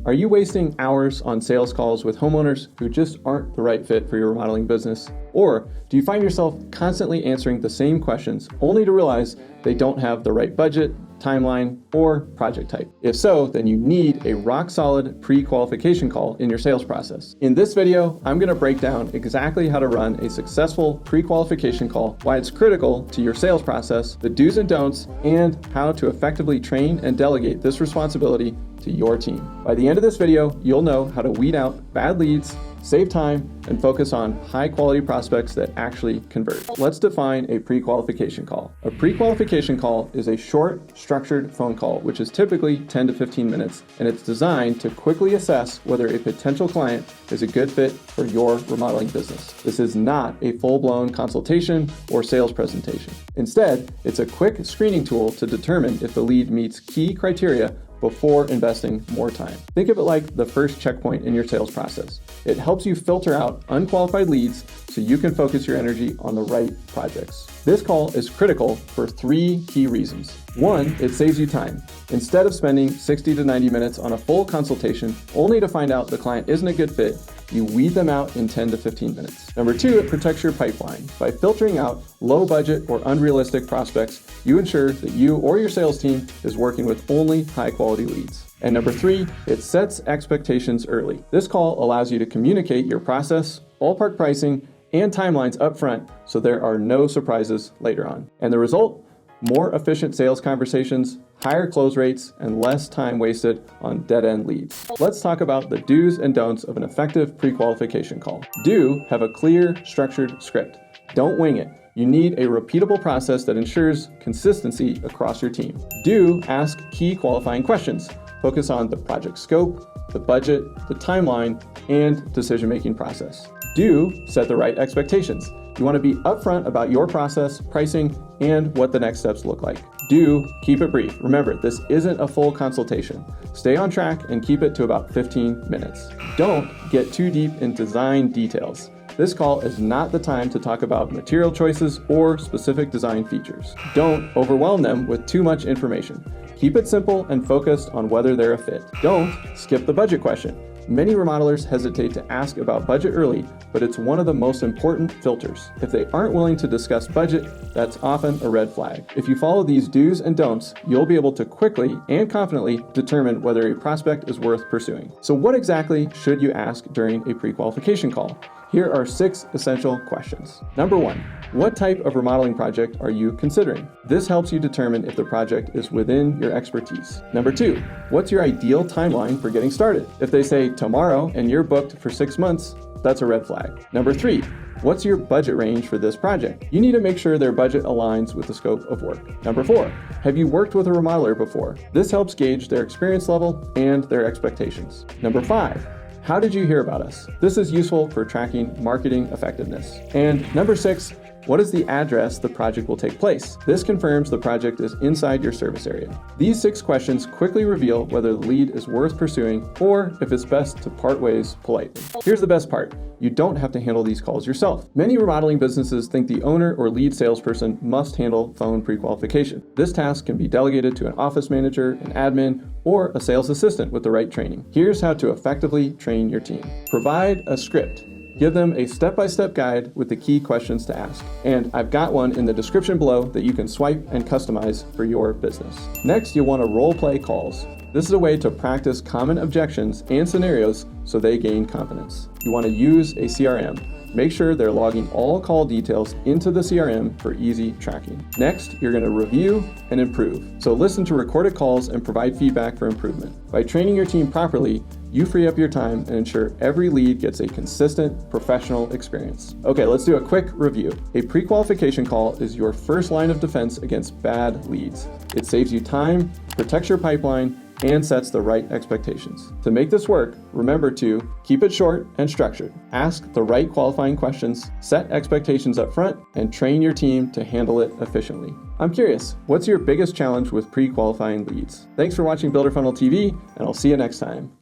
Are you wasting hours on sales calls with homeowners who just aren't the right fit for your remodeling business? Or do you find yourself constantly answering the same questions only to realize they don't have the right budget, timeline, or project type? If so, then you need a rock-solid pre-qualification call in your sales process. In this video, I'm going to break down exactly how to run a successful pre-qualification call, why it's critical to your sales process, the do's and don'ts, and how to effectively train and delegate this responsibility to your team. By the end of this video, you'll know how to weed out bad leads, save time, and focus on high-quality prospects that actually convert. Let's define a pre-qualification call. A pre-qualification call is a short, structured phone call, which is typically 10 to 15 minutes, and it's designed to quickly assess whether a potential client is a good fit for your remodeling business. This is not a full-blown consultation or sales presentation. Instead, it's a quick screening tool to determine if the lead meets key criteria before investing more time. Think of it like the first checkpoint in your sales process. It helps you filter out unqualified leads so you can focus your energy on the right projects. This call is critical for 3 key reasons. 1, it saves you time. Instead of spending 60 to 90 minutes on a full consultation only to find out the client isn't a good fit, you weed them out in 10 to 15 minutes. Number 2, it protects your pipeline. By filtering out low budget or unrealistic prospects, you ensure that you or your sales team is working with only high quality leads. And number 3, it sets expectations early. This call allows you to communicate your process, ballpark pricing, and timelines up front so there are no surprises later on. And the result? More efficient sales conversations, higher close rates, and less time wasted on dead-end leads. Let's talk about the do's and don'ts of an effective pre-qualification call. Do have a clear, structured script. Don't wing it. You need a repeatable process that ensures consistency across your team. Do ask key qualifying questions. Focus on the project scope, the budget, the timeline, and decision-making process. Do set the right expectations. You want to be upfront about your process, pricing, and what the next steps look like. Do keep it brief. Remember, this isn't a full consultation. Stay on track and keep it to about 15 minutes. Don't get too deep in design details. This call is not the time to talk about material choices or specific design features. Don't overwhelm them with too much information. Keep it simple and focused on whether they're a fit. Don't skip the budget question. Many remodelers hesitate to ask about budget early, but it's one of the most important filters. If they aren't willing to discuss budget, that's often a red flag. If you follow these do's and don'ts, you'll be able to quickly and confidently determine whether a prospect is worth pursuing. So what exactly should you ask during a pre-qualification call? Here are 6 essential questions. Number 1, what type of remodeling project are you considering? This helps you determine if the project is within your expertise. Number 2, what's your ideal timeline for getting started? If they say tomorrow and you're booked for 6 months, that's a red flag. Number 3, what's your budget range for this project? You need to make sure their budget aligns with the scope of work. Number 4, have you worked with a remodeler before? This helps gauge their experience level and their expectations. Number 5, how did you hear about us? This is useful for tracking marketing effectiveness. And number 6, what is the address the project will take place? This confirms the project is inside your service area. These 6 questions quickly reveal whether the lead is worth pursuing or if it's best to part ways politely. Here's the best part. You don't have to handle these calls yourself. Many remodeling businesses think the owner or lead salesperson must handle phone pre-qualification. This task can be delegated to an office manager, an admin, or a sales assistant with the right training. Here's how to effectively train your team. Provide a script. Give them a step-by-step guide with the key questions to ask. And I've got one in the description below that you can swipe and customize for your business. Next, you'll want to role-play calls. This is a way to practice common objections and scenarios so they gain confidence. You want to use a CRM. Make sure they're logging all call details into the CRM for easy tracking. Next, you're going to review and improve. So listen to recorded calls and provide feedback for improvement. By training your team properly, you free up your time and ensure every lead gets a consistent, professional experience. Okay, let's do a quick review. A pre-qualification call is your first line of defense against bad leads. It saves you time, protects your pipeline, and sets the right expectations. To make this work, remember to keep it short and structured. Ask the right qualifying questions, set expectations up front, and train your team to handle it efficiently. I'm curious, what's your biggest challenge with pre-qualifying leads? Thanks for watching Builder Funnel TV, and I'll see you next time.